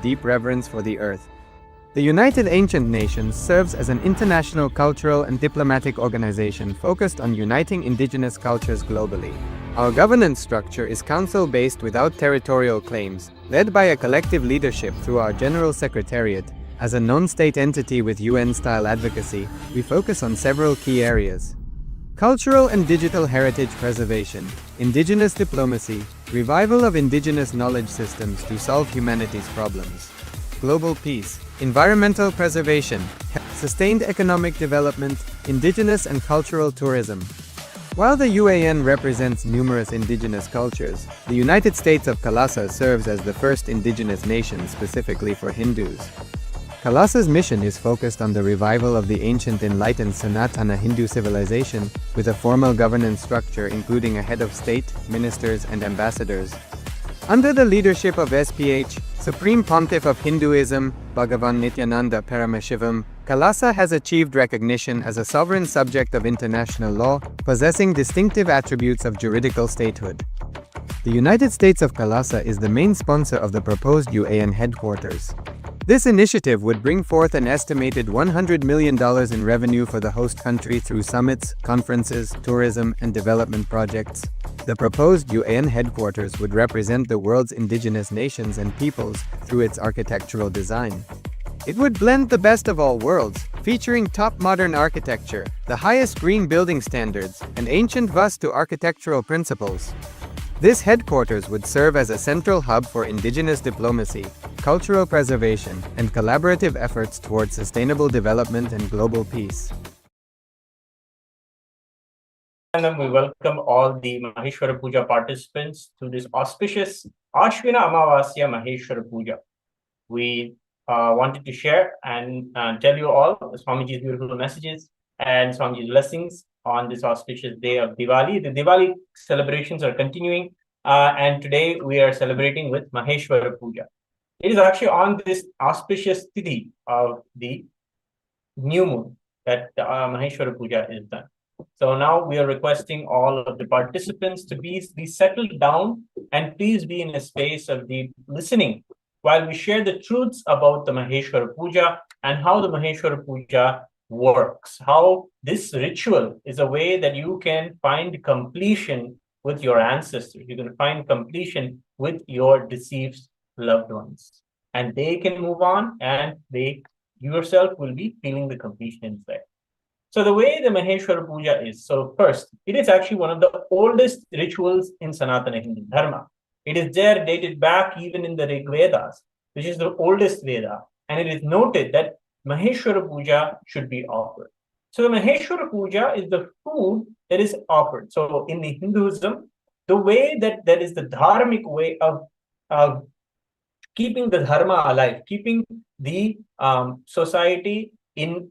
deep reverence for the earth. The United Ancient Nations serves as an international cultural and diplomatic organization focused on uniting indigenous cultures globally. Our governance structure is council-based without territorial claims, led by a collective leadership through our General Secretariat. As a non-state entity with UN-style advocacy, we focus on several key areas: cultural and digital heritage preservation, indigenous diplomacy, revival of indigenous knowledge systems to solve humanity's problems, global peace, environmental preservation, sustained economic development, indigenous and cultural tourism. While the UAN represents numerous indigenous cultures, the United States of KAILASA serves as the first indigenous nation specifically for Hindus. KAILASA's mission is focused on the revival of the ancient enlightened Sanatana Hindu civilization, with a formal governance structure including a head of state, ministers, and ambassadors. Under the leadership of SPH, Supreme Pontiff of Hinduism, Bhagavan Nithyananda Paramashivam, KAILASA has achieved recognition as a sovereign subject of international law, possessing distinctive attributes of juridical statehood. The United States of KAILASA is the main sponsor of the proposed UAN headquarters. This initiative would bring forth an estimated $100 million in revenue for the host country through summits, conferences, tourism, and development projects. The proposed UAN headquarters would represent the world's indigenous nations and peoples through its architectural design. It would blend the best of all worlds, featuring top modern architecture, the highest green building standards, and ancient Vastu architectural principles. This headquarters would serve as a central hub for indigenous diplomacy, cultural preservation, and collaborative efforts towards sustainable development and global peace. And we welcome all the Maheshwara Puja participants to this auspicious Ashwina Amavasya Maheshwara Puja. We wanted to share and tell you all Swamiji's beautiful messages and Swamiji's blessings on this auspicious day of Diwali. The Diwali celebrations are continuing, and today we are celebrating with Maheshwara Puja. It is actually on this auspicious tithi of the new moon that Maheshwara Puja is done. So now we are requesting all of the participants to please be settled down and please be in a space of deep listening while we share the truths about the Maheshwara Puja and how the Maheshwara Puja works, how this ritual is a way that you can find completion with your ancestors. You can find completion with your deceased loved ones. And they can move on and you yourself will be feeling the completion inside. So the way the Maheshwara Puja is, so first, it is actually one of the oldest rituals in Sanatana Hindu Dharma. It is there dated back even in the Rig Vedas, which is the oldest Veda. And it is noted that Maheshwara Puja should be offered. So the Maheshwara Puja is the food that is offered. So in the Hinduism, the way that is the dharmic way of keeping the dharma alive, keeping the society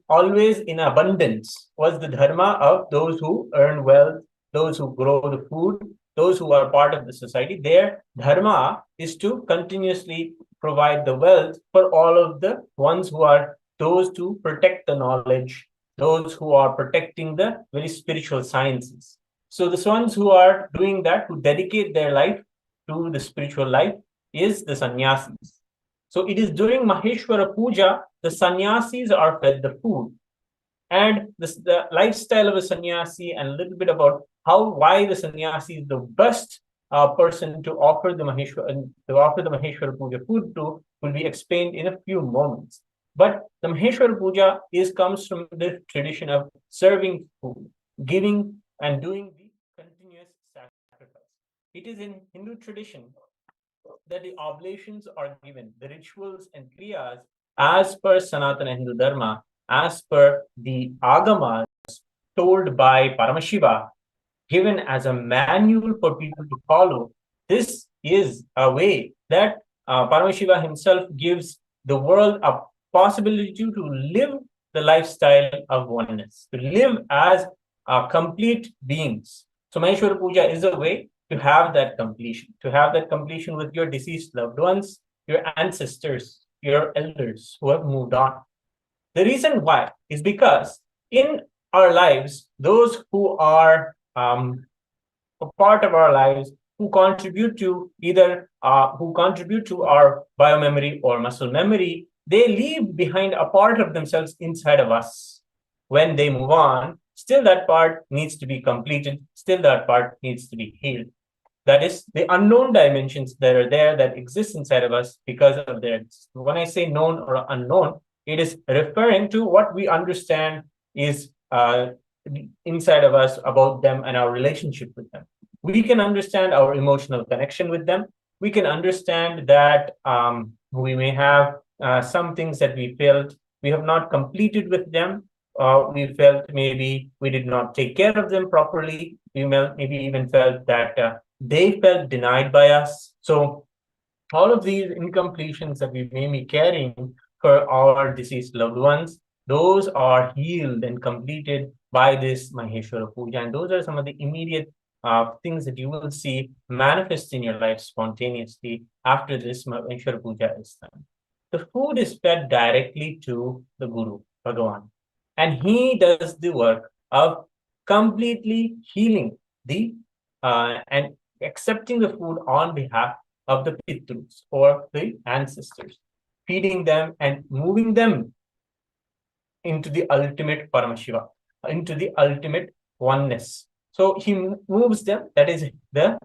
always in abundance was the dharma of those who earn wealth, those who grow the food, those who are part of the society. Their dharma is to continuously provide the wealth for all of the ones who are those to protect the knowledge, those who are protecting the very spiritual sciences. So the ones who are doing that, who dedicate their life to the spiritual life, is the sannyasis. So it is during Maheshwara Puja, the sannyasis are fed the food. And the lifestyle of a sannyasi and a little bit about why the sannyasi is the best person to offer the Maheshwara Puja food to will be explained in a few moments. But the Maheshwara Puja comes from the tradition of serving food, giving and doing the continuous sacrifice. It is in Hindu tradition that the oblations are given, the rituals and kriyas, as per Sanatana Hindu Dharma, as per the agamas told by Paramashiva, given as a manual for people to follow. This is a way that Paramashiva himself gives the world a possibility to live the lifestyle of oneness, to live as complete beings. So Maheshwara Puja is a way to have that completion with your deceased loved ones, your ancestors, your elders who have moved on. The reason why is because in our lives, those who are a part of our lives who contribute to either who contribute to our biomemory or muscle memory, they leave behind a part of themselves inside of us. When they move on, still that part needs to be completed, still that part needs to be healed. That is the unknown dimensions that are there that exist inside of us because of their. When I say known or unknown, it is referring to what we understand is inside of us about them and our relationship with them. We can understand our emotional connection with them. We can understand that we may have some things that we felt we have not completed with them. We felt maybe we did not take care of them properly. We maybe even felt that they felt denied by us. So all of these incompletions that we may be carrying for our deceased loved ones, those are healed and completed by this Maheshwara Puja. And those are some of the immediate things that you will see manifest in your life spontaneously after this Maheshwara Puja is done. The food is fed directly to the Guru, Bhagavan. And he does the work of completely healing the and accepting the food on behalf of the Pitrus or the ancestors, feeding them and moving them into the ultimate Paramashiva, into the ultimate oneness. So he moves them, that is the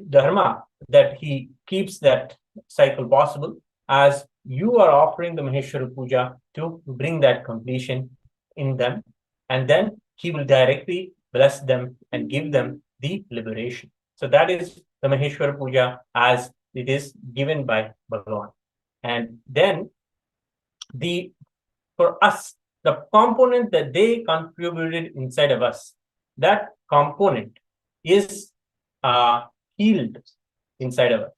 dharma, that he keeps that cycle possible as you are offering the Maheshwara Puja to bring that completion in them. And then he will directly bless them and give them the liberation. So that is the Maheshwara Puja as it is given by Bhagavan. And then for us, the component that they contributed inside of us, that component is healed inside of us.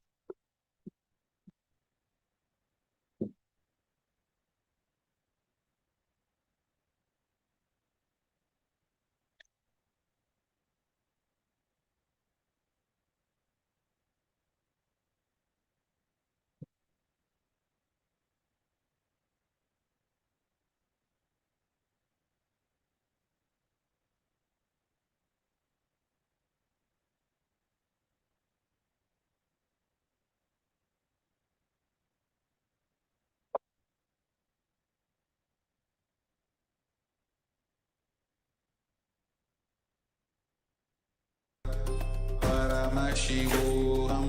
Paramashivam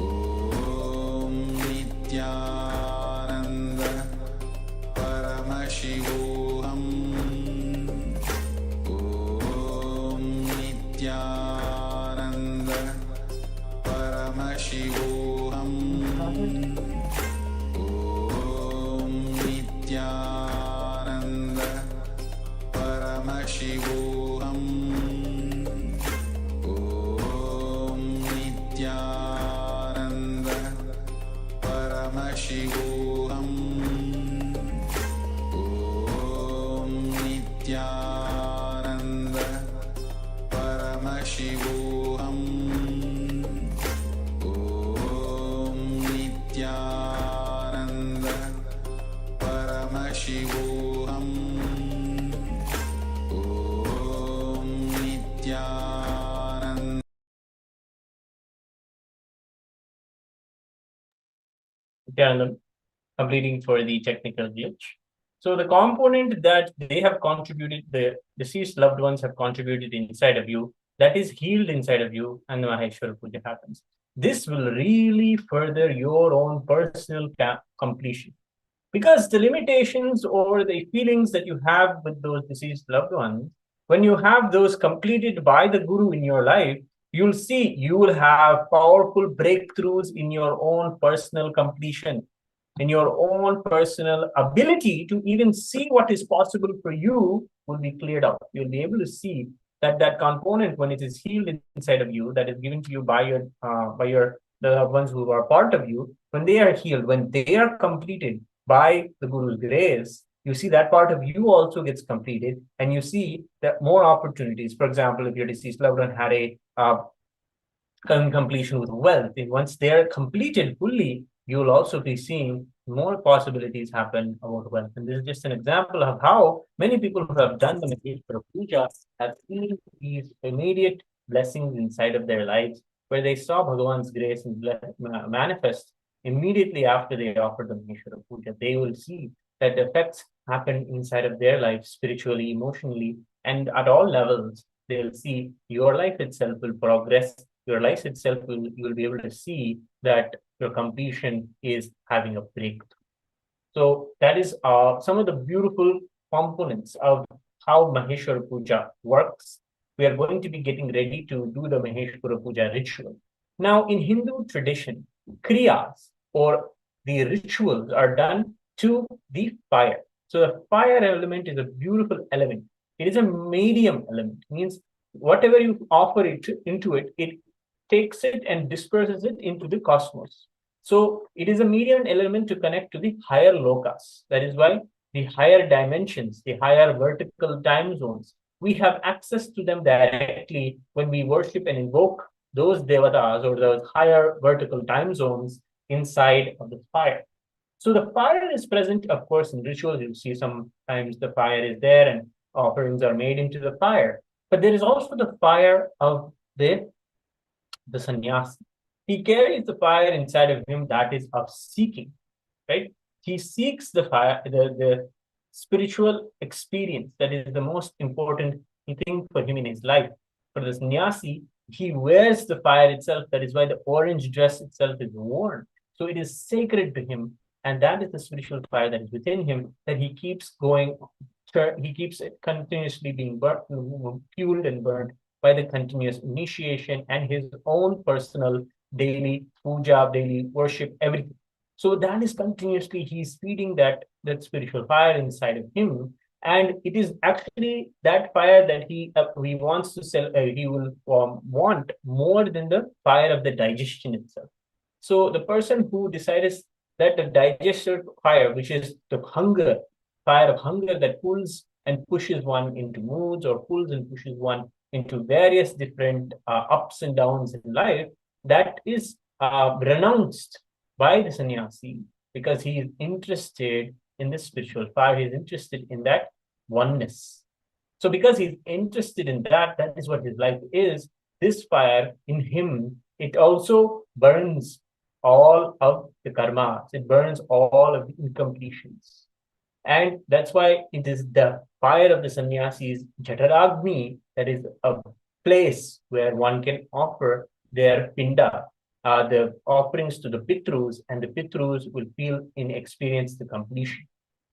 Om Nityananda Paramashivam Om Nityananda Paramashivam Om Nityananda Paramashivam Paramashivam Om Nityananda Paramashivam Om Nityananda Paramashivam Om Nityananda. Completing for the technical glitch. So the component that they have contributed, the deceased loved ones have contributed inside of you, that is healed inside of you, and the Maheshwara Puja happens. This will really further your own personal completion. Because the limitations or the feelings that you have with those deceased loved ones, when you have those completed by the Guru in your life, you'll see you will have powerful breakthroughs in your own personal completion, in your own personal ability to even see what is possible for you will be cleared out. You'll be able to see that that component, when it is healed inside of you, that is given to you by the loved ones who are part of you, when they are healed, when they are completed by the Guru's grace, you see that part of you also gets completed, and you see that more opportunities. For example, if your deceased loved one had a completion with wealth, and once they are completed fully, you will also be seeing more possibilities happen about wealth. And this is just an example of how many people who have done the Maheshwara Puja have seen these immediate blessings inside of their lives, where they saw Bhagavan's grace and manifest immediately after they offered the Maheshwara Puja. They will see that the effects happen inside of their life, spiritually, emotionally, and at all levels. They'll see your life itself will progress. Your life itself you will be able to see that your completion is having a breakthrough. So that is some of the beautiful components of how Maheshwara Puja works. We are going to be getting ready to do the Maheshwara Puja ritual. Now, in Hindu tradition, kriyas or the rituals are done to the fire. So the fire element is a beautiful element. It is a medium element. It means whatever you offer it into it, it takes it and disperses it into the cosmos. So it is a medium element to connect to the higher lokas. That is why the higher dimensions, the higher vertical time zones, we have access to them directly when we worship and invoke those devatas or those higher vertical time zones inside of the fire. So the fire is present, of course, in rituals. You see sometimes the fire is there and offerings are made into the fire. But there is also the fire of the sannyasi. He carries the fire inside of him that is of seeking, right? He seeks the fire, the spiritual experience that is the most important thing for him in his life. For the sannyasi, he wears the fire itself. That is why the orange dress itself is worn. So it is sacred to him. And that is the spiritual fire that is within him that he keeps going, he keeps it continuously being fueled and burned by the continuous initiation and his own personal daily puja, daily worship, everything. So that is continuously, he's feeding that spiritual fire inside of him. And it is actually that fire that he wants to sell, he will want more than the fire of the digestion itself. So the person who decides that the digestive fire, which is the hunger, fire of hunger that pulls and pushes one into moods or pulls and pushes one into various different ups and downs in life, that is renounced by the sannyasi because he is interested in the spiritual fire. He is interested in that oneness. So because he's interested in that, that is what his life is. This fire in him, it also burns all of the karmas. It burns all of the incompletions. And that's why it is the fire of the sannyasis, Jataragni, that is a place where one can offer their Pinda, the offerings to the Pitrus, and the Pitrus will feel and experience the completion.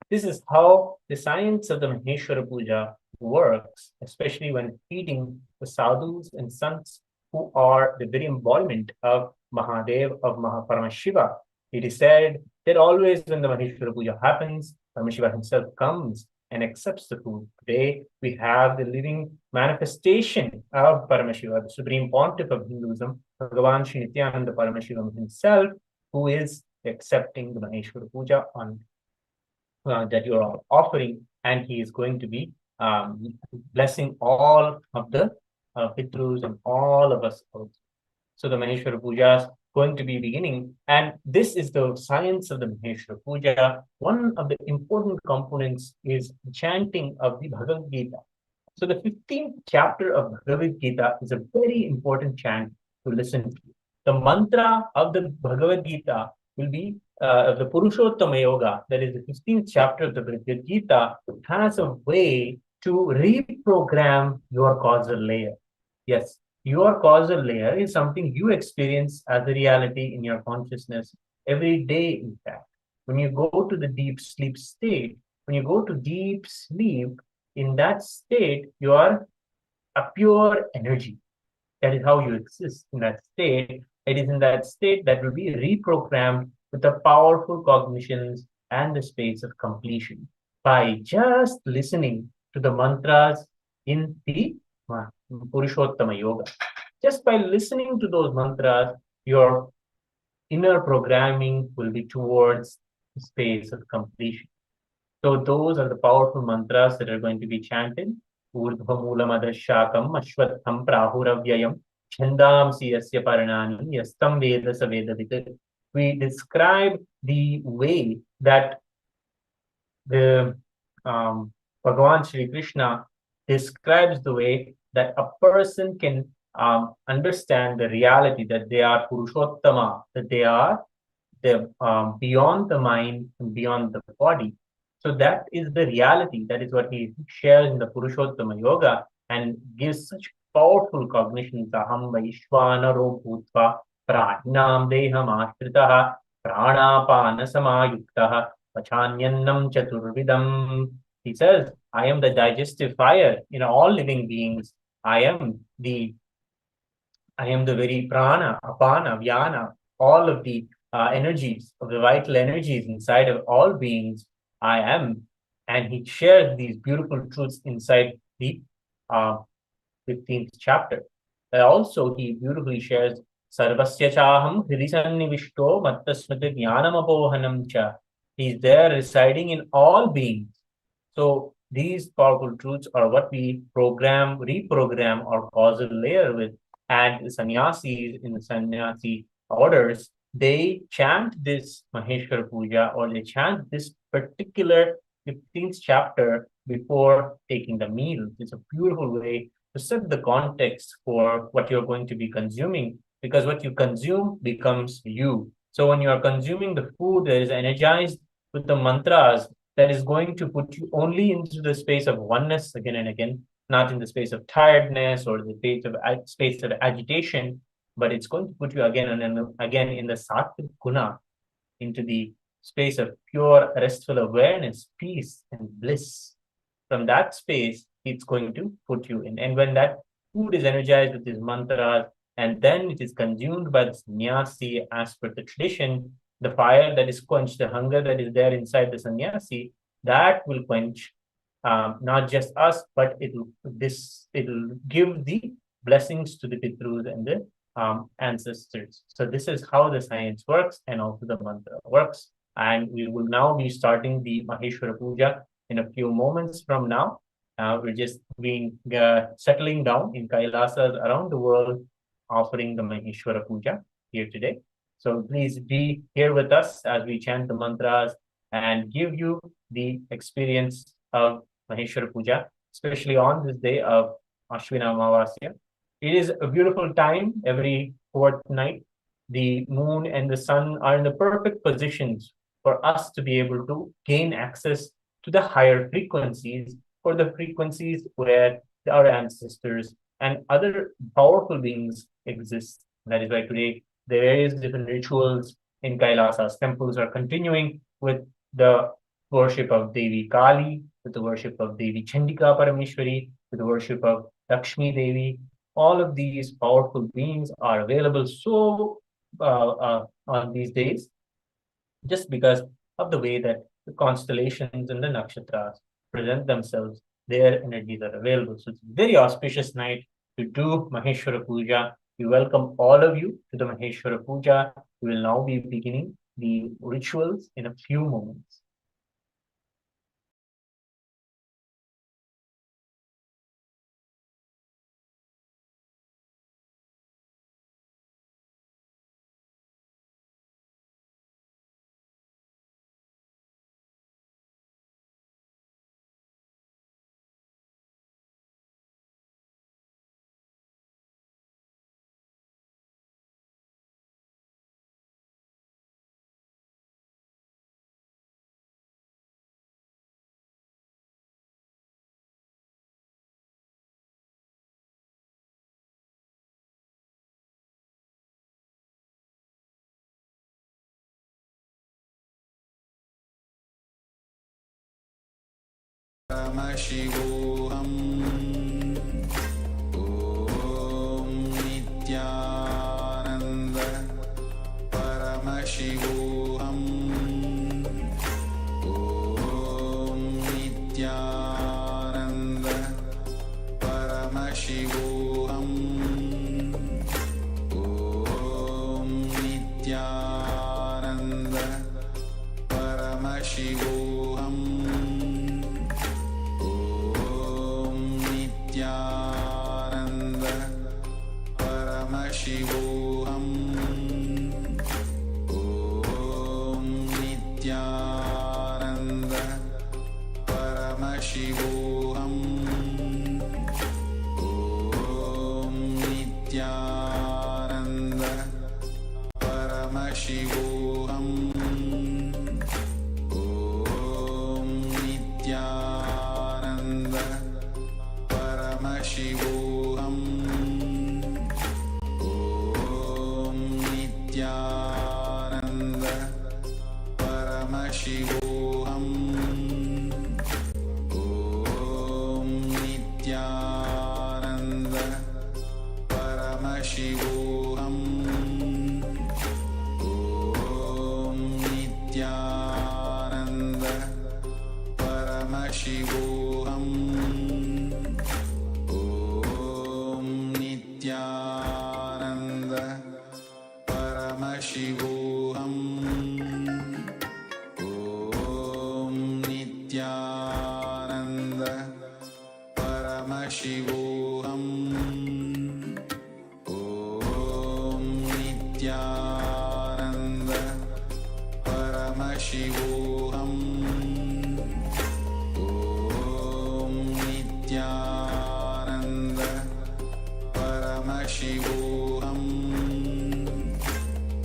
This is how the science of the Maheshwara Puja works, especially when feeding the sadhus and sants who are the very embodiment of Mahadev, of Paramashiva. It is said that always when the Maheshwara Puja happens, Paramashiva himself comes and accepts the food. Today, we have the living manifestation of Paramashiva, the Supreme Pontiff of Hinduism, Bhagavan Sri Nithyananda Paramashivamam himself, who is accepting the Maheshwara Puja on that you are offering, and he is going to be blessing all of the Pitrus and all of us also. So the Maheshwara Puja is going to be beginning, and this is the science of the Maheshwara Puja. One of the important components is chanting of the Bhagavad Gita. So the 15th chapter of Bhagavad Gita is a very important chant to listen to. The mantra of the Bhagavad Gita will be the Purushottama Yoga, that is the 15th chapter of the Bhagavad Gita, has a way to reprogram your causal layer. Yes, your causal layer is something you experience as a reality in your consciousness every day, in fact. When you go to the deep sleep state, when you go to deep sleep, in that state, you are a pure energy. That is how you exist in that state. It is in that state that will be reprogrammed with the powerful cognitions and the space of completion by just listening to the mantras in the Purushottama Yoga. Just by listening to those mantras, your inner programming will be towards the space of completion. So those are the powerful mantras that are going to be chanted. Urdhvamulamadasyakam ashwatham prahuravyayam chandamsi yasya paranani yastam veda savedavid. we describe the way that the Bhagavan Sri Krishna describes the way that a person can understand the reality that they are Purushottama, that they are beyond the mind and beyond the body. So that is the reality. That is what he shares in the Purushottama Yoga and gives such powerful cognition. Aham Vaishvanaro Bhutva Prajnam Deham Ashritaha Pranapana Samayuktaha Pachanyannam Chaturvidam. He says, I am the digestive fire in all living beings. I am the very prana, apana, vyana, all of the energies, of the vital energies inside of all beings. I am. And he shares these beautiful truths inside the 15th chapter. Also, he beautifully shares Sarvasya chaham hridisannivishto mattasmriti jnanamapohanam cha. He's there residing in all beings. So these powerful truths are what we reprogram our causal layer with. And the sannyasis in the sannyasi orders, they chant this Maheshwara Puja, or they chant this particular 15th chapter before taking the meal. It's a beautiful way to set the context for what you're going to be consuming, because what you consume becomes you. So when you are consuming the food that is energized with the mantras, that is going to put you only into the space of oneness again and again, not in the space of tiredness or the space of agitation, but it's going to put you again and again in the sattvic guna, into the space of pure restful awareness, peace, and bliss. From that space, it's going to put you in. And when that food is energized with these mantras, and then it is consumed by the sannyasi as per the tradition, the fire that is quenched, the hunger that is there inside the sannyasi, that will quench not just us, but it'll give the blessings to the Pitrus and the ancestors. So this is how the science works, and also the mantra works. And we will now be starting the Maheshwara Puja in a few moments from now. We're just settling down in Kailasas around the world, offering the Maheshwara Puja here today. So please be here with us as we chant the mantras and give you the experience of Maheshwara Puja, especially on this day of Ashwina Amavasya. It is a beautiful time every fortnight. The moon and the sun are in the perfect positions for us to be able to gain access to the higher frequencies, or the frequencies where our ancestors and other powerful beings exist. That is why today the various different rituals in Kailasa's temples are continuing with the worship of Devi Kali, with the worship of Devi Chandika Parameshwari, with the worship of Lakshmi Devi. All of these powerful beings are available on these days, just because of the way that the constellations and the nakshatras present themselves. Their energies are available. So it's a very auspicious night to do Maheshwara Puja. We welcome all of you to the Maheshwara Puja. We will now be beginning the rituals in a few moments. Paramashivoham. Om Nityananda Paramashivoham. Om Nityananda Paramashivoham. Om Nityananda Paramashivoham. Nityananda Paramashivoham. Paramashivoham. Om Nityananda Paramashivoham. Om Nityananda Paramashivoham. Om Nityananda Paramashivoham. Om Nityananda Paramashivoham. Om Nityananda Paramashivoham. Om Nityananda Paramashivoham. Om Nityananda Paramashivoham. Om Nityananda Paramashivoham. Om Nityananda Paramashivoham.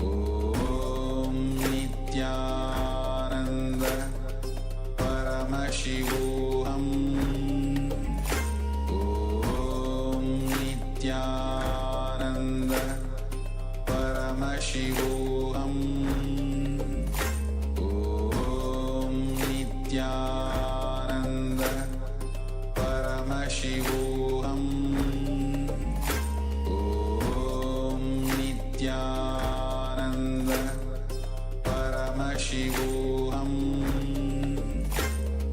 Om Nityananda Paramashivoham. Om Nityananda Paramashivoham. Om Nityananda Paramashivoham. Om Nityananda Paramashivoham.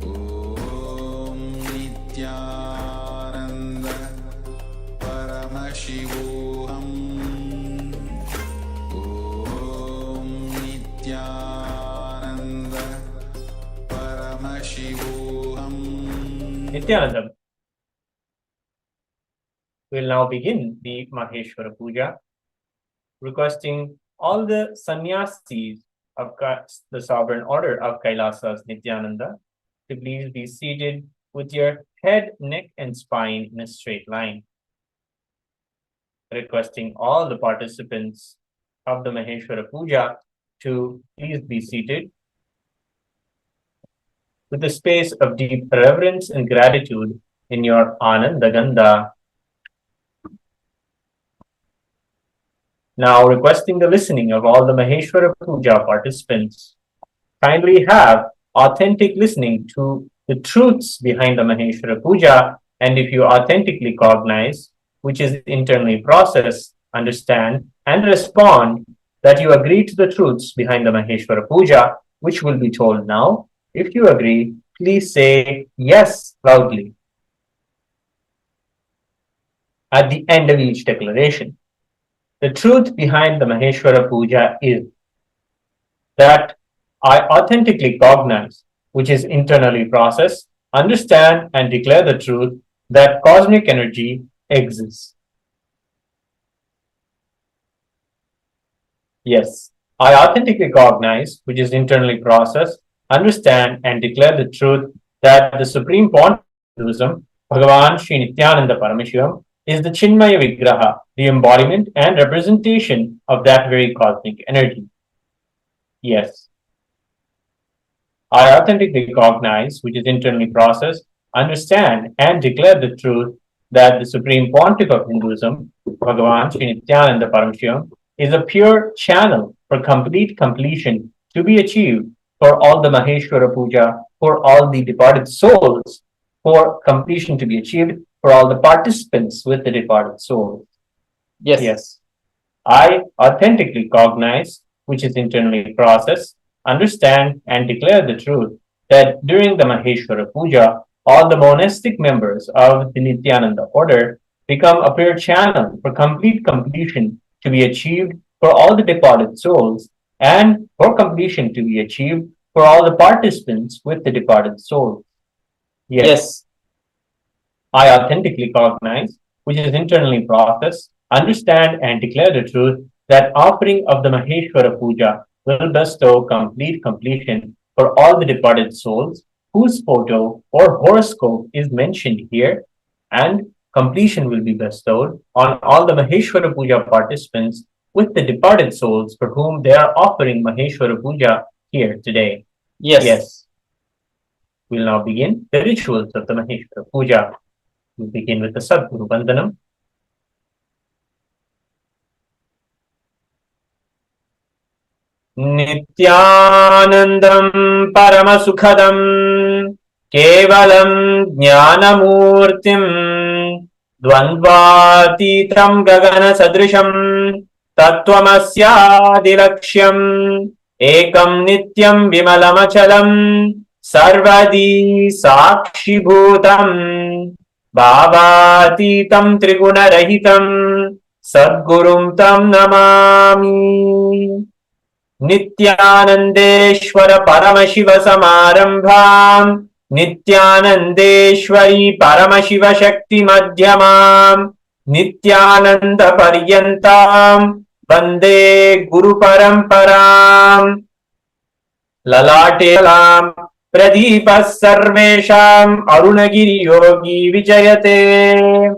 Om Nityananda Paramashivoham. Om Nityananda Paramashivoham. Nityanandam. We'll now begin the Maheshwara Puja, requesting all the sannyasis of the sovereign order of Kailasas Nityananda to please be seated with your head, neck, and spine in a straight line. Requesting all the participants of the Maheshwara Puja to please be seated with a space of deep reverence and gratitude in your Ananda Gandha. Now requesting the listening of all the Maheshwara Puja participants. Kindly have authentic listening to the truths behind the Maheshwara Puja, and if you authentically cognize, which is internally process, understand, and respond that you agree to the truths behind the Maheshwara Puja, which will be told now. If you agree, please say yes loudly at the end of each declaration. The truth behind the Maheshwara Puja is that I authentically cognize, which is internally process, understand, and declare the truth that cosmic energy exists. Yes, I authentically cognize, which is internally process, understand, and declare the truth that the Supreme Pontiff of Hinduism, Bhagavan Sri Nithyananda Paramashivamam, is the Chinmaya Vigraha, the embodiment and representation of that very cosmic energy. Yes, I authentically cognize, which is internally process, understand, and declare the truth that the Supreme Pontiff of Hinduism, Bhagavan Sri Nithyananda Paramashivamam, is a pure channel for complete completion to be achieved for all the Maheshwara Puja, for all the departed souls, for completion to be achieved for all the participants with the departed souls. Yes. I authentically cognize, which is internally process, understand, and declare the truth that during the Maheshwara Puja, all the monastic members of the Nityananda order become a pure channel for complete completion to be achieved for all the departed souls, and for completion to be achieved for all the participants with the departed souls. Yes. I authentically cognize, which is internally process, understand, and declare the truth that offering of the Maheshwara Puja will bestow complete completion for all the departed souls whose photo or horoscope is mentioned here, and completion will be bestowed on all the Maheshwara Puja participants with the departed souls for whom they are offering Maheshwara Puja here today. Yes. We'll now begin the rituals of the Maheshwara Puja. We'll begin with the Sadguru Vandanam. Nityanandam Paramasukhadam Kevalam Jnanamurtim Dvandvatitam Gagana Sadrisham Tattvamasyadiraksham Ekam Nityam Vimalamachalam Sarvadi Sakshibhutam Bhavatitam Trigunarahitam Sadgurum Tam Namami. Nityanandeshwara Paramashiva Samarambham Nityanandeshwari Paramashiva Shakti Madhyamam Nityananda Paryantam Vande Guru Paramparam Lalate Lam Pradipa Sarvesham Arunagiri Yogi Vijayate.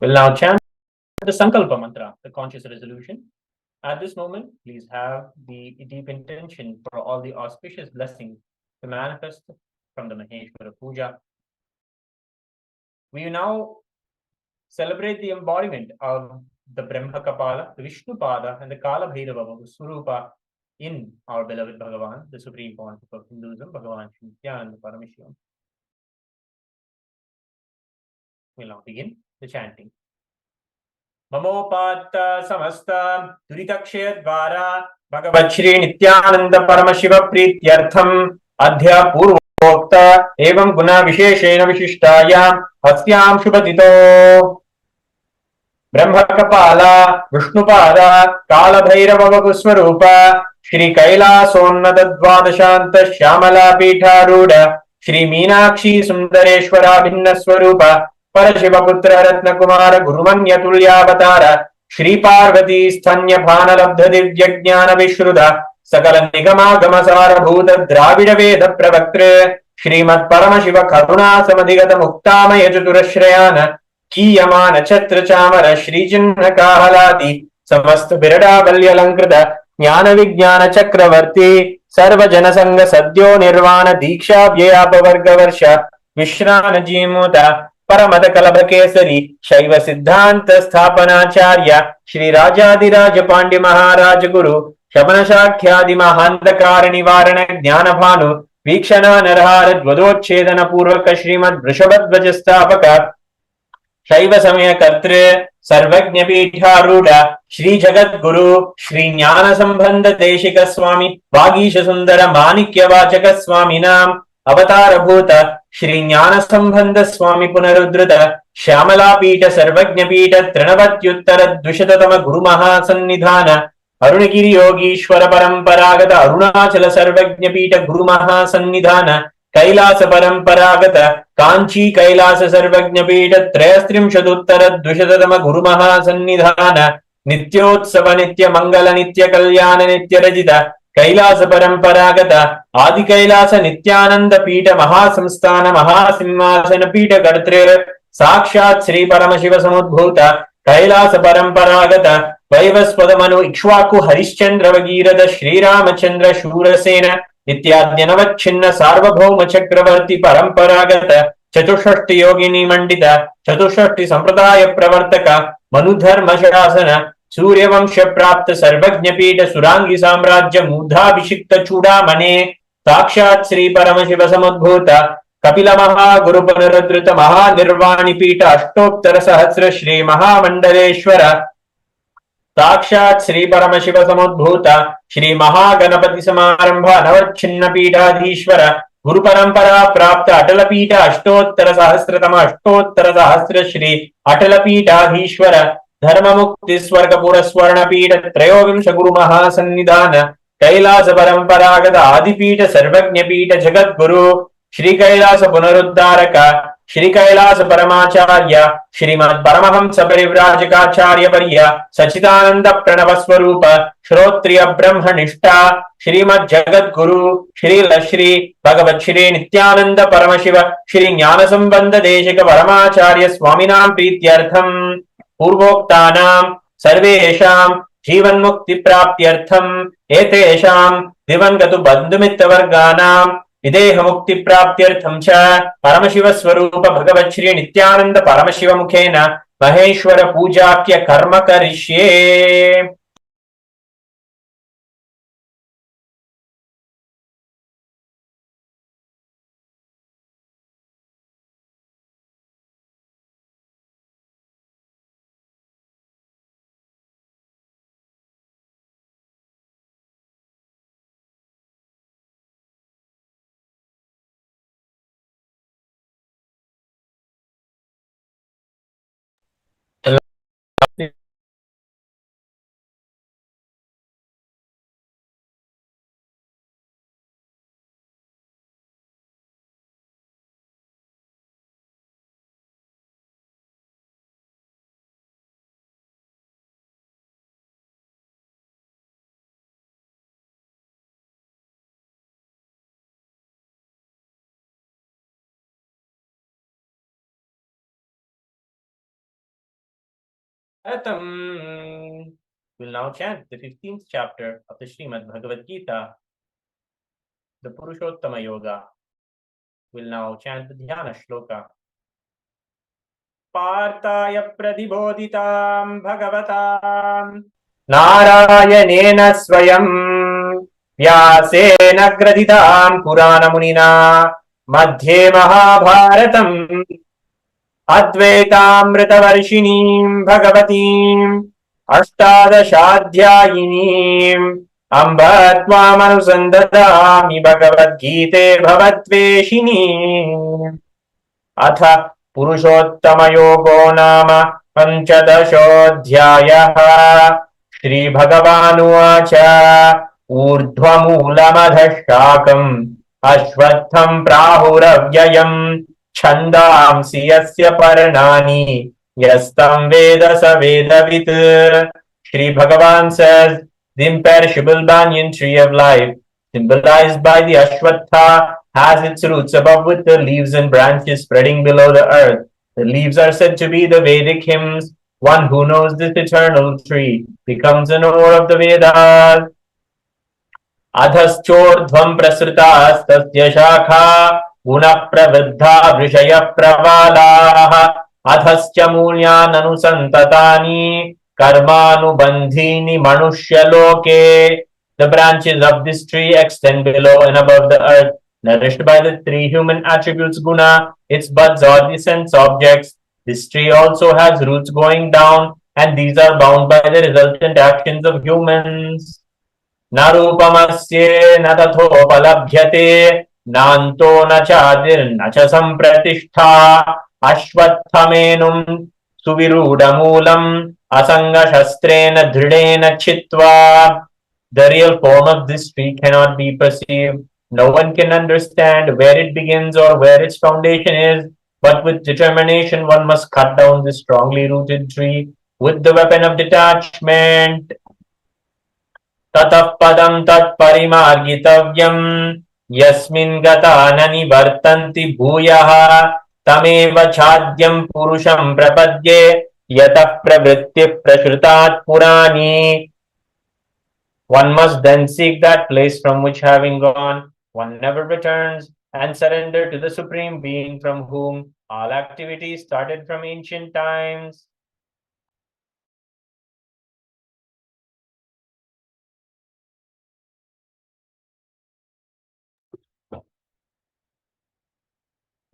We'll now chant the Sankalpa Mantra, the conscious resolution. At this moment, please have the deep intention for all the auspicious blessings to manifest from the Maheshwara Puja. We now celebrate the embodiment of the Brahma Kapala, the Vishnu Pada, and the Kala Bhairava Swarupa in our beloved Bhagavan, the Supreme Pontiff of Hinduism, Bhagavan Sri Nithyānanda Paramashīvam. We'll now begin the chanting. Mamopatta samasta duritakshaya dvara Bhagavat Shri Nityananda Paramashiva Prityartham Adhya Purvokta Evam Guna Visheshena Vishishtayam Hasyam Shubhatito Brahma Kapala Vishnupada Kala Bhairava Swarupa Shri Kailasonnata Dvadashanta Shyamala Pitharuda Shri Meenakshi Sundareshwara Bhinna Swarupa Parashivaputra Ratnakumara Gurumanya Tulyavatara Shri Parvati Sthanya Bhanalabdha Divya Jnana Vishruda Sakala Nigama Gamasara Bhuta Dravida Veda Pravaktre Shrimat Paramashiva Karuna Samadhigata Muktamaya Chaturashrayana Kiyamana Chatra Chamara Shri Jinna Kahalati Samasta Birada Valyalankrita Jnana Vijnana Chakravarti Sarva Janasanga Sadyo Nirvana Diksha Vyapavarga Varsha Vishrana Jimuta Paramata Kalabhakesari Shaiva Siddhanta Sthapanacharya Shri Rajadiraja Pandi Maharaj Guru Shabana Shakhyadi Mahandakara Nivarana Jnana Bhanu Vikshana Narhara Dvadochedana Purvaka Shrimad Vrishabhadvajastapaka Shaiva Samaya Katre Sarvajna Pitharuda Shri Jagat Guru Shri Jnana Sambandha Deshika Swami Vagisha Sundara Manikya Vachaka Swami Nam Avatara Bhuta Shri Jnana Sambandha Swami Punarudrita Shyamala Pita Sarvajna Pita Trinavatyuttara Dvishatatama Guru Mahasannidhana Arunagiri Yogishwara Paramparagata Arunachala Sarvajna Pita Guru Mahasannidhana Kailasa Paramparagata Kanchi Kailasa Sarvajna Pita Trayastrim Shaduttara Dvishatatama Guru Mahasannidhana Nityotsava Nitya Mangala Nitya Kalyana Nitya Rajita Kailasa Paramparagata Adi Kailasa Nityananda Pita Mahasamsthana Mahasimhasana Pita Kartre Sakshat Sri Paramashiva Samudbhuta Kailasa Paramparagata Vaivaspadamanu Ikshwaku Harishchandra Vagirada Shri Ramachandra Shurasena Nityadyanavachinna Sarvabhauma Chakravarti Paramparagata Chatushashti Yogini Mandita Chatushashti Sampradaya Pravartaka Manudharma Shasana Suryavamsha Prapta Sarvajna Pita Surangi Samrajya Mudhabhishikta Chudamane Sakshat Sri Paramashiva Samudbhuta Kapila Maha Guru Punaradrita Maha Nirvani Pita Ashtottara Sahasra Shri Maha Mandaleshwara साक्षात् श्री परमशिव समुद्भूत श्री महागणपति समारंभ अनवच्छिन्न पीठाधीश्वर गुरु परंपरा प्राप्त अटल पीठ अष्टोत्तर सहस्र श्री अटल पीठाधीश्वर धर्म मुक्ति स्वर्ग पुरस्वर्ण पीठ त्रयोविंश गुरु महासन्निधान कैलास परंपरागत आदिपीठ सर्वज्ञ पीठ जगत गुरु श्री कैलास पुनरुद्धारक श्री कैलास परमाचार्य श्रीमद परमहंस परिव्राजकाचार्य वर्य सच्चिदानंद प्रणव स्वरूप श्रोत्रिय ब्रह्मनिष्ठा श्रीमद जगत गुरु श्री भगवत श्री नित्यानंद परमशिव श्री ज्ञान संबंध देशिक परमाचार्य स्वामिनां प्रीत्यर्थम पूर्वोक्तानां सर्वेषां जीवन मुक्ति प्राप्त्यर्थम एतेषां दिवंगत बंधुमित्रवर्गानां विदेह मुक्ति प्राप्त्यर्थम च परमशिव स्वरूप भगवत श्री नित्यानंद परमशिव मुखेन महेश्वर पूजाख्य कर्म करिष्ये। We'll now chant the 15th chapter of the Srimad Bhagavad Gita, the Purushottama Yoga. We'll now chant the Dhyana Shloka. Partaya pradibodhitam bhagavatam Narayanena swayam Vyasena graditam Purana munina Madhye Mahabharatam Advaitamritavarshiniim Bhagavatim Ashtadashaadhyayiniim Amba Tvamanusandadami Bhagavad Gite Bhavatveshiniim Atha Purushottamayogo nama Panchadashodhyayah Shri Bhagavanuvacha Urdhvamulamadhashakam Ashvatham Prahuravyayam Chandamsi yasya Parnani Yastam Veda Savedavit. Shri Bhagavan says, the imperishable banyan tree of life, symbolized by the Ashwatha, has its roots above with the leaves and branches spreading below the earth. The leaves are said to be the Vedic hymns. One who knows this eternal tree becomes a knower of the Vedas. Adhaschordhvam prasrutastasya shakha guna pravriddha vrishaya pravalaha adhascha mulyan anusantatani karmanubandhini manushya loke. The branches of this tree extend below and above the earth, nourished by the three human attributes guna. Its buds are the sense objects. This tree also has roots going down, and these are bound by the resultant actions of humans. Narupamasye natatopalabhyate nanto nachadir nacha sampratishtha ashvattamenum suvirudamulam asanga shastrena dhridena chitva. The real form of this tree cannot be perceived. No one can understand where it begins or where its foundation is, but with determination one must cut down this strongly rooted tree with the weapon of detachment. Tatah padam tat parimargitavyam yasmin gata nani vartanti bhuyaha tameva chadyam purusham prapadye yatah pravritti prashrutat purani. One must then seek that place from which, having gone, one never returns, and surrender to the Supreme Being from whom all activities started from ancient times.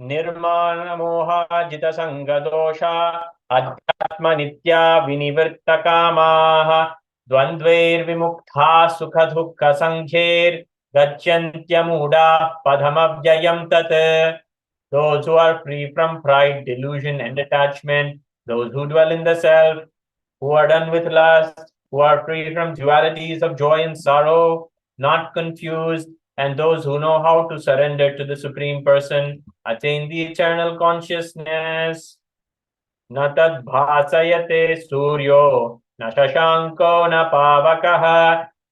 Nirmana moha jita sanga dosha adhyatma नित्या विनिवृत्तकामाः द्वन्द्वैर्विमुक्ताः सुखदुःखसङ्ख्यैर्गच्छन्त्यमूढाः पदमव्ययं तत्. Those who are free from pride, delusion, and attachment, those who dwell in the self, who are done with lust, who are free from dualities of joy and sorrow, not confused, and those who know how to surrender to the Supreme Person, attain the eternal consciousness. न तद्भासयते सूर्यो न शशाङ्को न पावकः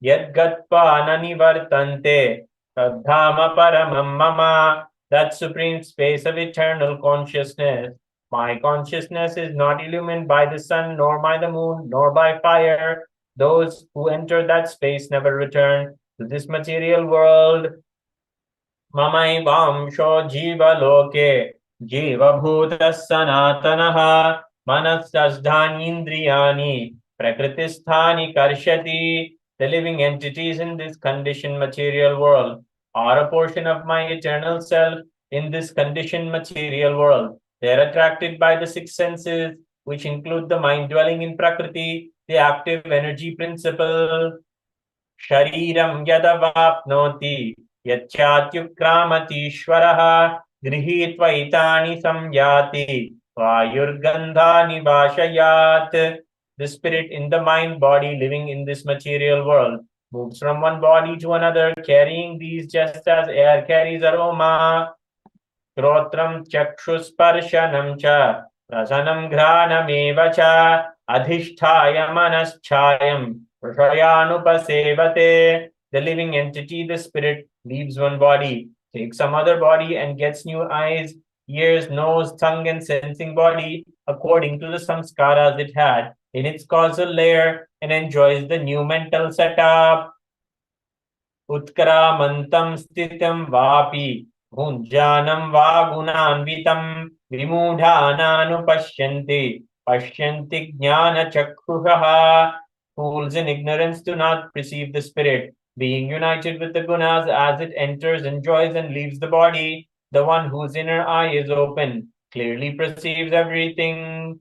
यद्गत्वा न निवर्तन्ते तद्धाम परमं मम. That supreme space of eternal consciousness. My consciousness is not illumined by the sun, nor by the moon, nor by fire. Those who enter that space never return to this material world. ममैवांशो जीवलोके जीवभूतः सनातनः मनस्तस्थानीन्द्रियाणि प्रकृतिस्थानि कर्षति. The living entities in this conditioned material world are a portion of my eternal self in this conditioned material world. They are attracted by the six senses, which include the mind dwelling in Prakriti, the active energy principle. शरीरं यदवाप्नोति यच्चात्युत्क्रामतीश्वरः गृहीत्वैतानि संयाति वायुर्गन्धानि वाशयात्. The spirit in the mind body living in this material world moves from one body to another, carrying these just as air carries aroma. श्रोत्रं चक्षुस्पर्शनं च रसनं घ्राणमेव च अधिष्ठाय मनश्चायं विषयानुपसेवते. The living entity, the spirit, leaves one body, takes some other body, and gets new eyes, ears, nose, tongue, and sensing body according to the samskaras it had in its causal layer, and enjoys the new mental setup. उत्क्रामन्तं स्थितं वापि भुञ्जानं वा गुणान्वितं विमूढानानुपश्यन्ति पश्यन्ति ज्ञानचक्षुषः. Fools in ignorance do not perceive the spirit being united with the gunas as it enters, enjoys, and leaves the body. The one whose inner eye is open clearly perceives everything.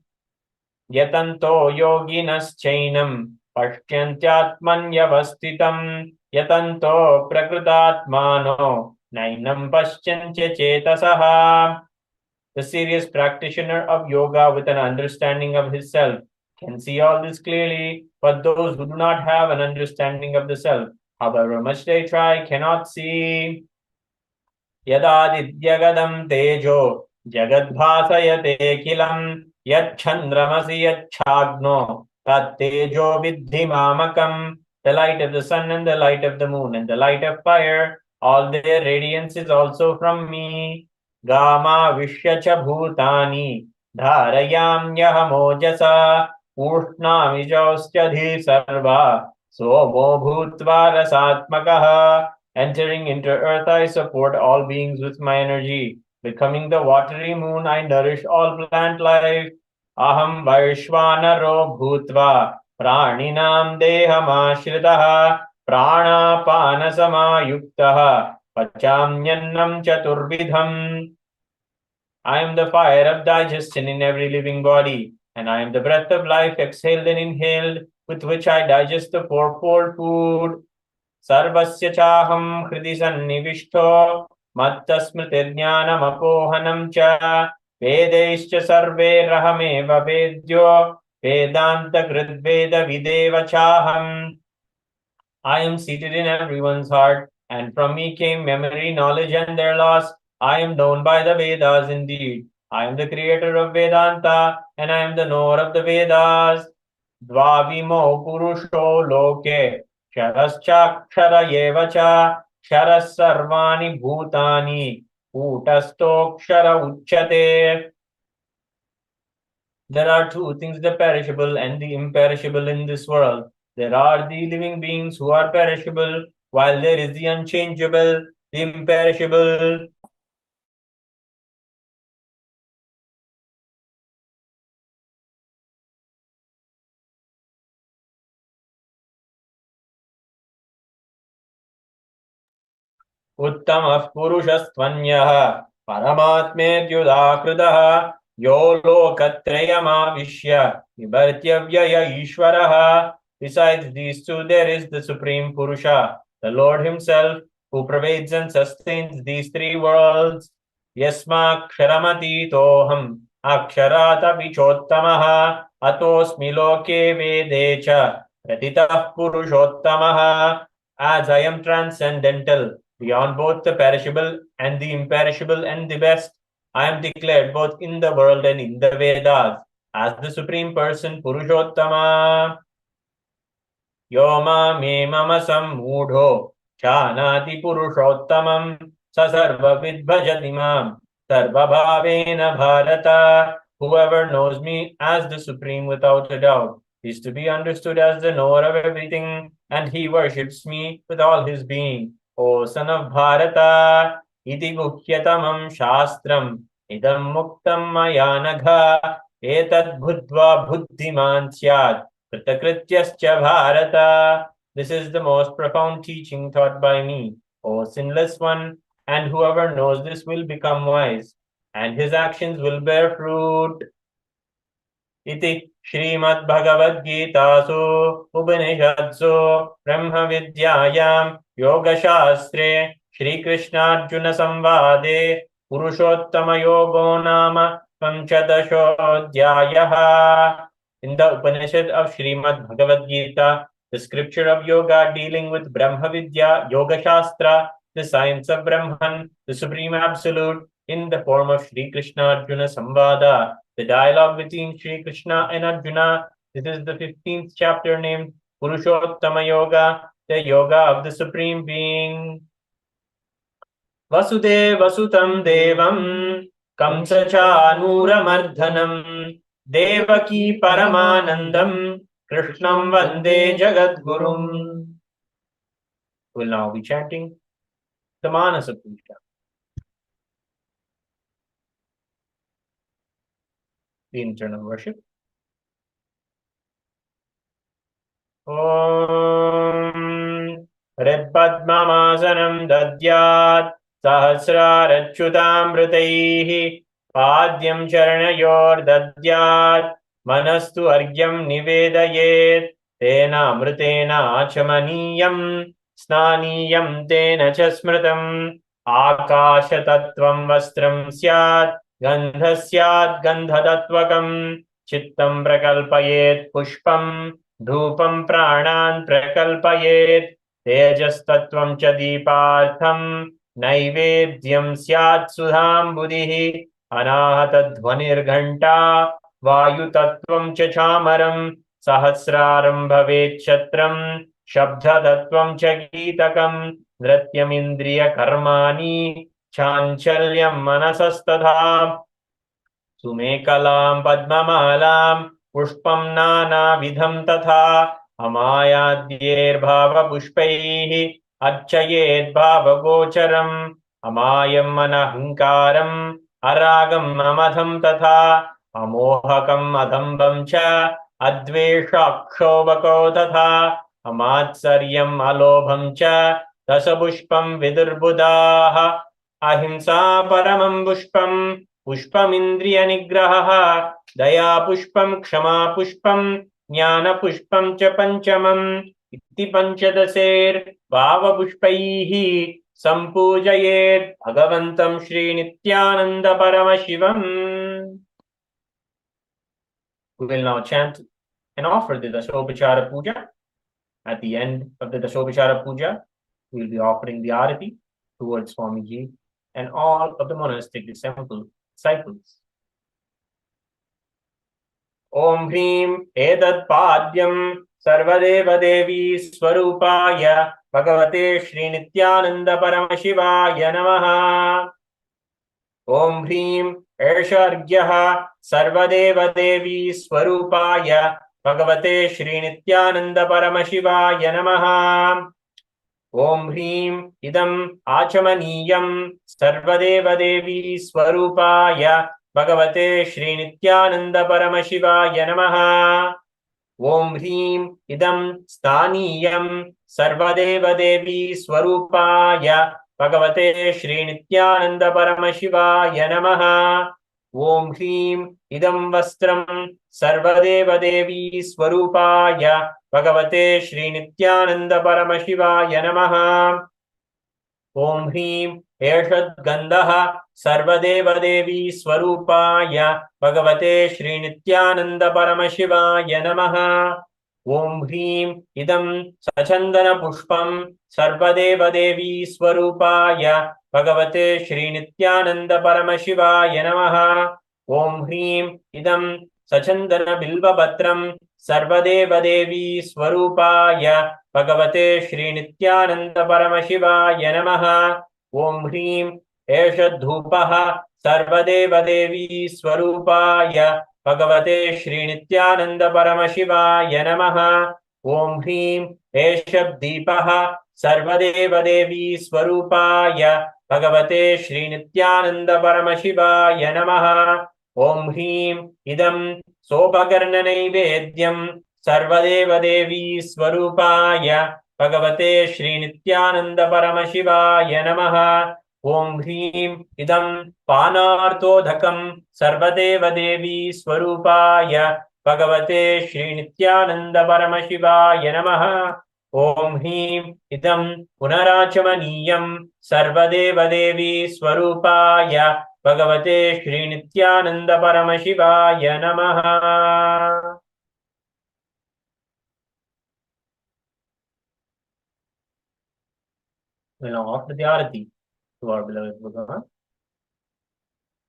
यतन्तो योगिनश्चैनं पश्यन्त्यात्मन्यवस्थितं यतन्तो प्रकृतात्मानो नैनं पश्यन्त्य चेतसः. The serious practitioner of yoga with an understanding of his self can see all this clearly, but those who do not have an understanding of the self, however much they try, cannot see. यदादित्यगदं तेजो जगद्भासयतेऽखिलं यच्चन्द्रमसि यच्छाग्नो तत्तेजो विद्धि मामकम्. The light of the sun and the light of the moon and the light of fire, all their radiance is also from me. Gama vishya bhutani धारयाम्यहमोजसा उष्णामिजौश्चधि sarva somo bhutva rasatmakah. Entering into earth, I support all beings with my energy. Becoming the watery moon, I nourish all plant life. Aham Vaishvanaro Bhutva Praninam Dehamashritah Pranapanasama Pachamyannam Chaturvidham. I am the fire of digestion in every living body, and I am the breath of life exhaled and inhaled, with which I digest the fourfold food. सर्वस्य चाहं हृदि सन्निविष्टो मत्तस्मृतिर्ज्ञानमपोहनं च वेदैश्च सर्वैरहमेव वेद्यो वेदान्तकृद्वेदविदेव चाहम्. I am seated in everyone's heart, and from me came memory, knowledge, and their loss. I am known by the Vedas indeed. I am the creator of Vedanta, and I am the knower of the Vedas. Dvavimo Purusho Loke क्षरश्चाक्षर एव च क्षरः सर्वाणि भूतानि कूटस्थोऽक्षर उच्यते. There are two things, the perishable and the imperishable in this world. There are the living beings who are perishable, while there is the unchangeable, the imperishable. उत्तमः पुरुषस्त्वन्यः परमात्मेत्युदाकृतः Yo lokatrayamavishya vibartyavya ishvaraha. Besides these two, there is the Supreme Purusha, the Lord Himself, who pervades and sustains these three worlds. Yasmaksharamati Aksharata vichottamaha atosmi loke vedecha pratitah purushottamaha. As I am transcendental, beyond both the perishable and the imperishable and the best, I am declared both in the world and in the Vedas as the Supreme Person Purushottama. Yoma me mama sammudho Chanati Purushottamam Sasarva Vidbhajati Mam Sarva Bhavena Bharata. Whoever knows me as the Supreme without a doubt is to be understood as the knower of everything, and he worships me with all his being. O son of Bharata, iti guhyatamam shastram idam muktam maya nagha etad bhutva buddhiman syat kritakrityascha bharata. This is the most profound teaching taught by me, O sinless one, and whoever knows this will become wise, and his actions will bear fruit. Iti Srimad Bhagavad Gitasu Upanishadsu Brahma Vidyayam Yoga Shastre Shri Krishna Arjuna Samvade Purushottama Yogo Nama Panchadashodhyayaha. In the Upanishad of Srimad Bhagavad Gita, the scripture of yoga dealing with Brahma Vidya, Yoga Shastra, the science of Brahman, the Supreme Absolute, in the form of Shri Krishna Arjuna Samvada, the dialogue between Shri Krishna and Arjuna. This is the 15th chapter named Purushottama Yoga, the yoga of the Supreme Being. Vasudevasutam Devam Kamsachanuramardanam Devaki Paramanandam Krishnam Vande Jagadgurum. We'll now be chanting the Manasa Puja, the internal worship. Om Redpadmamasanam Dadyat Sahasrarachyutamritaihi Padyam Charanayor Dadyat Manastu Argyam Nivedayet Tena Amritena Achamaniyam Snaniyam Tena Chasmritam Akasha Tattvam Vastram Syat Gandha Syat Gandhadatvakam Chittam Prakalpayet Pushpam Dhupam Pranan Prakalpayet Tejastattvam cha Deepartham Naivedyam Syat Sudham Buddhihi Anahatadhvanir Ghanta Vayu Tattvam cha Chamaram Sahasraram Bhavet Chatram Shabdhadatvam cha Geetakam Nratyam Indriya Karmani Chanchalyam Manasastadha Sumekalam Padmamalam Pushpam Nana Vidham Tatha Amayadyer Bhava Pushpaihi Archayet Bhava Gocharam Amayam Manahankaram Aragam Amadham Tatha Amohakam Adhambam Cha Advesha Kshobako Tatha Amatsaryam Alobham Cha Dasapushpam Vidurbudaha Ahimsa Paramam Pushpam Pushpamindriya Nigraha Daya Pushpam Kshama Pushpam Jnana Pushpam cha Panchamam Iti Panchadaser Bhava Pushpaihi Sampujayet Bhagavantam Sri Nithyananda Paramashivam. We will now chant and offer the Dasopachara Puja. At the end of the Dasopachara Puja, we will be offering the Arati towards Swamiji and all of the monastic disciples. Om Hrim Edat Padyam Sarvadeva Devi Swarupaya Bhagavate Sri Nithyananda Paramashivaya Namaha. Om Hrim Ershargyaha Sarvadeva Devi Swarupaya Bhagavate Sri Nithyananda Paramashivaya Namaha. Om Hrim Idam Achamaniyam Sarvadeva Devi Swarupaya Bhagavate Sri Nithyananda Paramashivaya Namaha. Om Hrim Idam Staniyam Sarvadeva Devi Swarupaya Bhagavate Sri Nithyananda Paramashivaya Namaha. ॐ ह्रीं इदं वस्त्रं सर्वदेवदेवी स्वरूपाय भगवते श्रीनित्यानन्द परमशिवाय नमः। ॐ ह्रीं एषद्गन्धः सर्वदेवदेवी स्वरूपाय भगवते श्रीनित्यानन्द परमशिवाय नमः। ॐ ह्रीं इदं सचन्दनपुष्पं सर्वदेवदेवी स्वरूपाय भगवते श्रीनित्यानन्द परमशिवाय नमः। ॐ ह्रीं इदं सचन्दनबिल्वपत्रं सर्वदेवदेवी स्वरूपाय भगवते श्रीनित्यानन्द परमशिवाय नमः। ॐ ह्रीं एष धूपः सर्वदेवदेवी स्वरूपाय भगवते श्रीनित्यानन्द परमशिवाय नमः। ॐ ह्रीं एष दीपः सर्वदेवदेवी स्वरूपाय भगवते श्रीनित्यानन्द परमशिवाय नमः। ॐ ह्रीं इदं सोपकर्णनैवेद्यं सर्वदेवदेवी स्वरूपाय भगवते श्रीनित्यानन्द परमशिवाय नमः। ॐ ह्रीं इदं पानार्तोदकं सर्वदेवदेवी स्वरूपाय भगवते श्रीनित्यानन्द परमशिवाय नमः। ॐ ह्रीं इदं पुनराचमनीयं सर्वदेवदेवी स्वरूपाय भगवते श्रीनित्यानन्द परमशिवाय नमः। We'll now offer the arati to our beloved Bhagavan.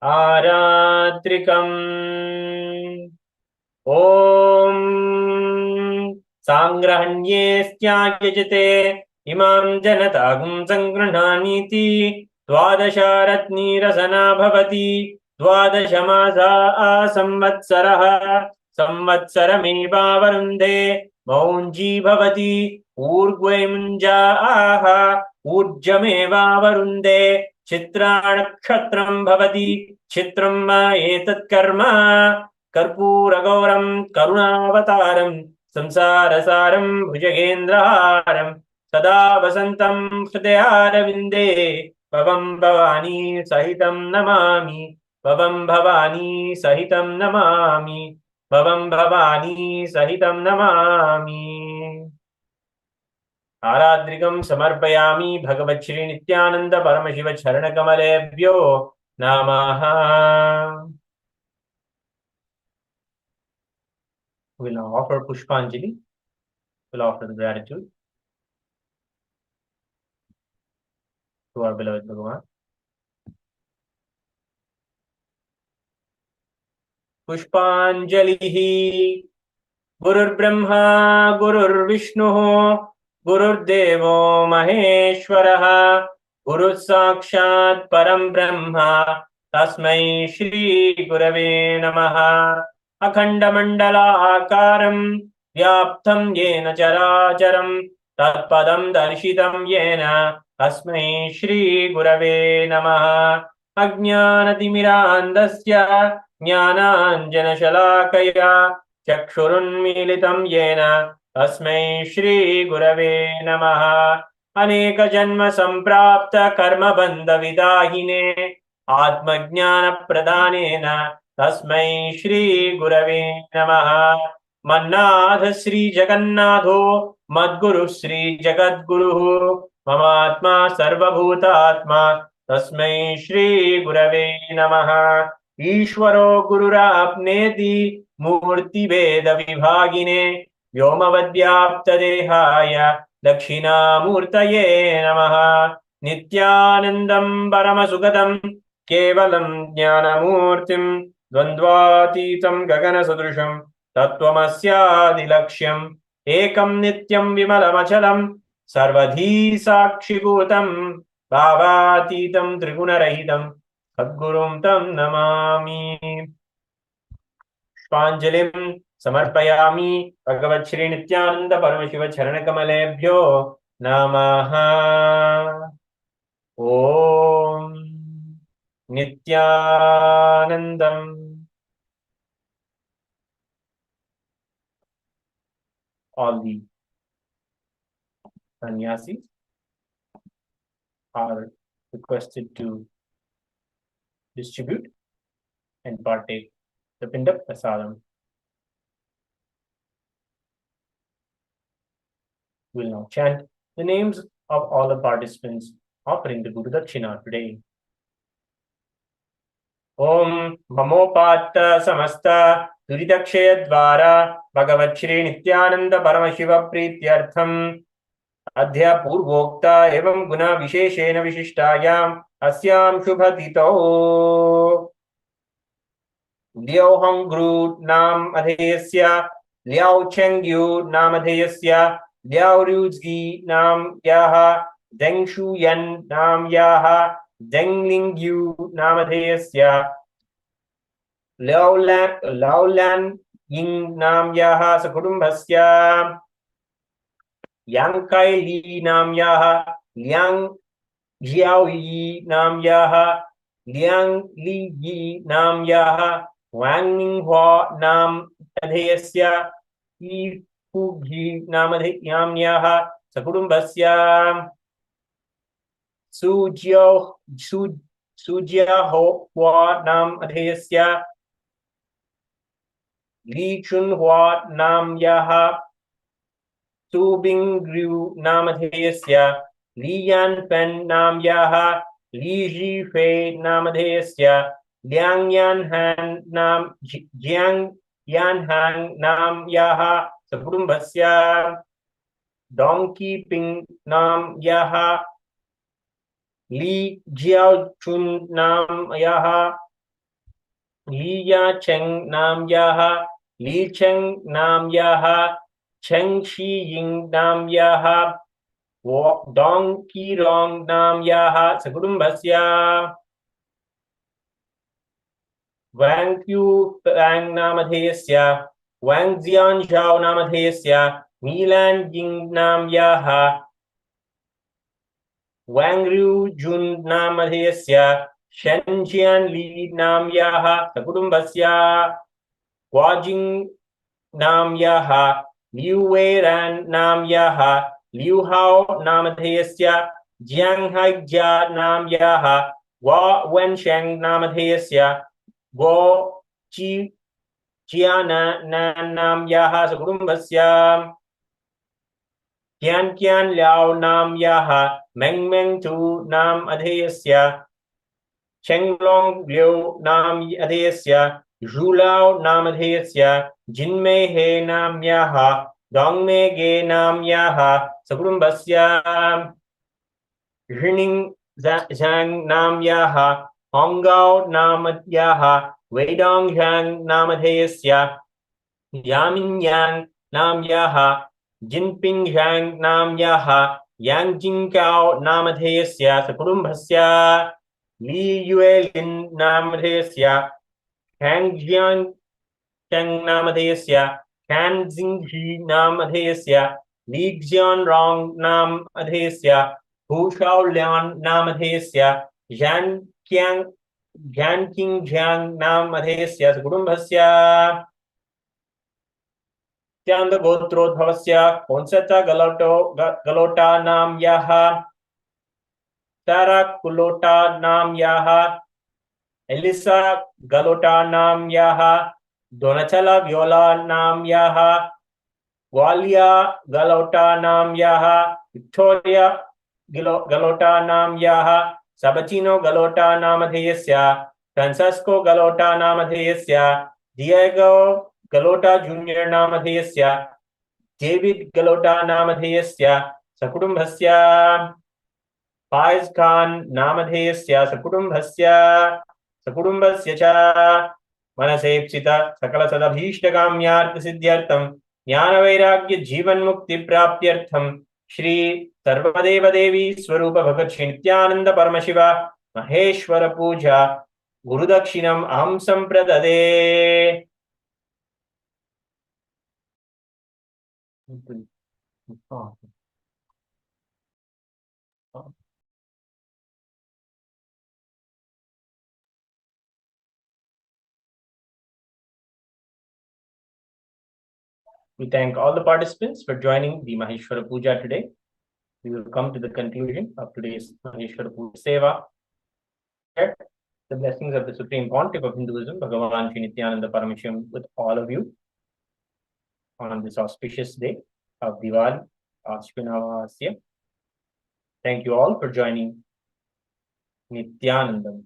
Aratrikam Om Sangrahanyestyagyajate imam janatagum sangrananiti dvadasharatni rasana bhavati dvadashamasa samvatsarah samvatsarameva varunde maunji bhavati urgvaimunja ऊर्जमेवा वरुन्धे चित्रानक्षत्रं भवति चित्रं एतत् कर्म कर्पूरगौरं करुणावतारं संसारसारं भुजगेन्द्रहारं सदा वसन्तं हृदयारविन्दे भवं भवानी सहितं नमामि भवं भवानी सहितं नमामि भवं भवानी सहितं नमामि। आराद्रिकं समर्पयामि भगवत् श्री नित्यानंद परमशिव चरण कमलेभ्यो नमः। We will now offer Pushpanjali. We will offer the gratitude to our beloved Bhagavan. Pushpanjalihi Gururbrahma Gururvishnu Gururdevo Maheshwaraha Guru Sakshat Param Brahma Tasmai Shri Gurave Namaha. अखण्डमण्डलाकारं व्याप्तं येन चराचरं तत्पदं दर्शितं येन तस्मै श्रीगुरवे नमः। अज्ञानतिमिरान्धस्य ज्ञानाञ्जनशलाकया चक्षुरुन्मीलितं येन तस्मै श्रीगुरवे नमः। अनेकजन्मसम्प्राप्त कर्मबन्धविदाहिने आत्मज्ञानप्रदानेन तस्मै श्री गुरवे नमः। मन्नाथ श्री जगन्नाथो मद्गुरु श्री जगद्गुरुः ममात्मा सर्वभूतात्मा तस्मै श्री गुरवे नमः। ईश्वरो गुरुराप्नेति मूर्तिभेद विभागिने व्योमवद्व्याप्तदेहाय दक्षिणामूर्तये नमः। नित्यानन्दं परमसुखदं केवलं ज्ञानमूर्तिं द्वन्द्वातीतं गगनसदृशं तत्त्वमस्यादिलक्ष्यम् एकं नित्यं विमलमचलं सर्वधी साक्षिभूतं भावातीतं त्रिगुणरहितं सद्गुरुं तं नमामि। पुष्पाञ्जलिं समर्पयामि भगवत् श्री नित्यानंद परमशिव चरणकमलेभ्यो नमः। ओम Nityanandam. All the sannyasis are requested to distribute and partake the Pinda Prasadam. We'll now chant the names of all the participants offering the Guru Dakshina today. Om Mamopatta Samasta Duridakshaya Dvara Bhagavan Sri Nityananda Paramashivam Prityartham Adhya Purvokta Evam Guna Visheshena Vishishtayam Asyam Shubhatito Liao Hongru Nam Adhesya Liao Chengyu Nam Adhesya Liao Ruzgi Nam Yaha Deng Shuyan Nam Yaha Deng Lingyu Nam Adhesya Liao Lan Ying Nam Yaha Sakudumbhasya Yang Kai Li Nam Yaha Liang Jiao Yi Nam Yaha Liang Li Yi Nam Yaha Wang Ning Hua Nam Adhesya Yi Fu Yi Nam Yaha Sakudumbhasya Su Jia Ho Hua Nam Adhesya Li Chun Hua Nam Yaha Tu Bing Ryu Nam Adhesya Li Yan Fen Nam Yaha Li Ji Fei Nam Adhesya Liang Yan Han Nam Jiang Yan Han Nam Yaha Sakudumbhasya Dong Ki Ping Nam Yaha Li Jiao Chun Nam Yaha Li Ya Cheng Nam Yaha Li Cheng Nam Yaha Cheng Shi Ying Nam Yaha Dong Ki Rong Nam Yaha Sakudumbhasya Wang Qiu Fang Nam Adhesya Wang Zian Zhao Nam Adhesya Milan Ying Nam Yaha Wang Ryu Jun Nam Adhesya Shen Jian Li Nam Yaha Sakudumbhasya Guajing Nam Yaha Liu Wei Ran Nam Yaha Liu Hao Nam Adhesya Jiang Hai Jia Nam Yaha Gua Wen Sheng Nam Adhesya Guo Chi Jiana Nan Nam Yaha Sakudumbhasya Kian Kian Liao Nam Yaha Meng Meng Tu Nam Adhesya Cheng Long Liu Nam Adhesya Zhu Lao Nam Adhesya Jin Mei He Nam Yaha Dong Me Ge Nam Yaha Sakudumbhasya Zhining Zhang Nam Yaha Hong Gao Nam Yaha Wei Dong Zhang Nam Adhesya Yamin Yang Nam Yaha Jinping Zhang Nam Yaha Yang Jingkao Nam Adhesya Sakudumbhasya Li Yue Lin Nam Adhesya Kang Jian Cheng Nam Adhesya Kan Jinghi Nam Adhesya Li Xian Rong Nam Adhesya Hu Shao Lian Nam Adhesya Zhan King Jiang Nam Adhesya Sakudumbhasya Tyanda Gotrodhavasya Konseta Galota Nam Yaha Tara Kulota Nam Yaha Elisa Galota Nam Yaha Donatella Viola Nam Yaha Gwalia Galota Nam Yaha Victoria Galota Nam Yaha Sabatino Galota Nam Adhesya Francesco Galota Nam Adhesya Diego Galota Jr. Nam Adhesya David Galota Nam Adhesya Sakudumbhasya Faiz Khan Nam Adhesya Sakudumbhasya cha Manasepsita Sakala Sadabhishtakamyartha Siddhyartham Jnana Vairagya Jivan Mukti Praptyartham Shri Sarvadeva Devi Swarupa Bhagat Shri Nityananda Paramashiva Maheshwara Puja Guru Dakshinam Aham Sampradade. We thank all the participants for joining the Maheshwara Puja today. We will come to the conclusion of today's Maheshwara Puja Seva. the blessings of the Supreme Pontiff of Hinduism, Bhagavan Sri Nithyanaanda Paramashim, with all of you on this auspicious day of Diwali, Ashwinavasya. Thank you all for joining Nithyanandam.